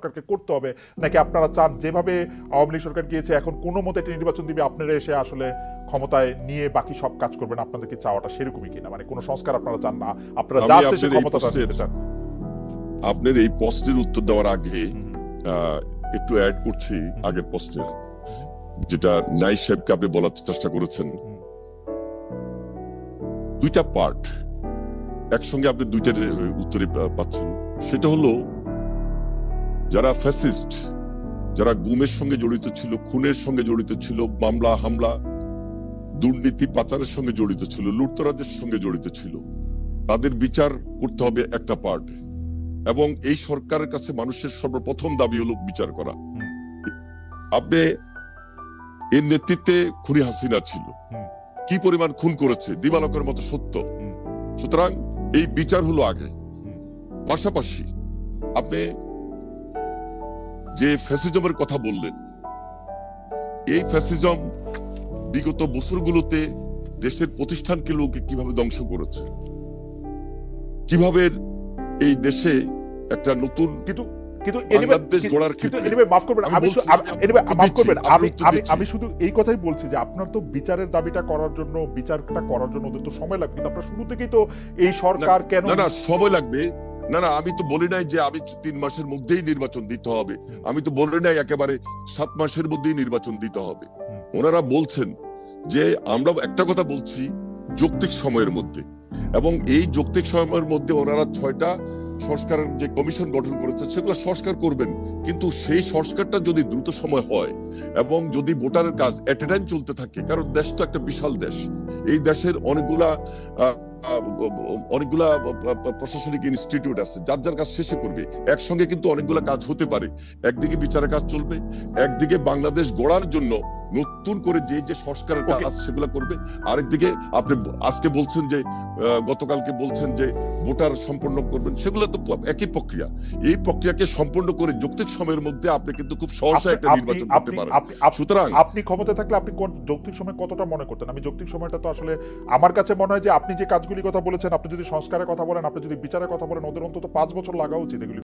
সরকারকে করতে হবে, নাকি আপনারা চান যেভাবে আওয়ামী লীগ সরকার গিয়েছে এখন কোনো মতে একটা নির্বাচন দিবে, আপনারা এসে আসলে ক্ষমতায় নিয়ে বাকি সব কাজ করবেন, আপনাদের কি চাওয়াটা সেরকমই কিনা, মানে কোনো সংস্কার আপনারা চান না, আপনারা জাস্ট এসে ক্ষমতাটা নিতে চান? আপনার এই প্রশ্নের উত্তর দেওয়ার আগে একটু অ্যাড করছি আগের প্রশ্নের, যেটা নাইস সাহেবকে আপনি বলার চেষ্টা করেছেন। দুইটা পার্ট একসঙ্গে আপনি দুইটার উত্তরে পাচ্ছেন। সেটা হলো যারা ফ্যাসিস্ট, যারা গুমের সঙ্গে জড়িত ছিল, খুনের সঙ্গে জড়িত ছিল, মামলা হামলা দুর্নীতি পাচারের সঙ্গে জড়িত ছিল, লুটতরাজের সঙ্গে জড়িত ছিল, তাদের বিচার করতে হবে একটা পার্ট। এবং এই সরকারের কাছে মানুষের সর্বপ্রথম দাবি হলো বিচার করা। আপনি এর নেতৃত্বে খুনি হাসিনা ছিল, কি পরিমাণ খুন করেছে দিবালকের মতো সত্য। সুতরাং এই বিচার হলো আগে। পাশাপাশি আপনি যে ফ্যাসিজমের কথা বললেন, এই ফ্যাসিজম বিগত বছরগুলোতে দেশের প্রতিষ্ঠানকে লোকে কিভাবে ধ্বংস করেছে, কিভাবে এই দেশে একটা নতুন আমি শুধু এই কথাই বলছি যে আপনার তো বিচারের দাবিটা করার জন্য, বিচারটা করার জন্য ওদের তো সময় লাগবে, কিন্তু আপনার শুরু থেকেই তো এই সরকার কেন না সময় লাগবে না, আমি তো বলি নাই যে আমি 3 মাসের মধ্যেই নির্বাচন দিতে হবে, আমি তো বলি নাই একেবারে 7 মাসের মধ্যেই নির্বাচন দিতে হবে। ওনারা বলছেন যে আমরা একটা কথা বলছি যৌক্তিক সময়ের মধ্যে, এবং এই যৌক্তিক সময়ের মধ্যে ওনারা 6টা সংস্কারের যে কমিশন গঠন করেছে সেগুলো সংস্কার করবেন। কিন্তু সেই সংস্কারটা যদি দ্রুত সময় হয় এবং যদি ভোটারের কাজ এট এ টাইম চলতে থাকে, কারণ দেশ তো একটা বিশাল দেশ, এই দেশের অনেকগুলা প্রশাসনিক ইনস্টিটিউট আছে, যার যার কাজ শেষে করবে, একসঙ্গে কিন্তু অনেকগুলা কাজ হতে পারে। একদিকে বিচারের কাজ চলবে, একদিকে বাংলাদেশ গড়ার জন্য নতুন করে যে সংস্কারের কাজ সেগুলো করবে, আরেকদিকে আপনি আজকে বলছেন যে গতকালকে বলছেন যে ভোটার সম্পন্ন করবেন, সেগুলো তো একই প্রক্রিয়া। এই প্রক্রিয়াকে সম্পন্ন করে যৌক্তিক সময়ের মধ্যে আপনি কিন্তু খুব সহজে একটা নির্বাচন করতে পারেন। সুতরাং আপনি ক্ষমতা থাকলে আপনি যৌক্তিক সময় কতটা মনে করতেন? আমি যৌক্তিক সময়টা তো আসলে আমার কাছে মনে হয় যে আপনি যে কাজগুলি কথা বলেছেন, আপনি যদি সংস্কারের কথা বলেন, আপনি যদি বিচারের কথা বলেন, ওদের অন্তত 5 বছর লাগা উচিত এগুলি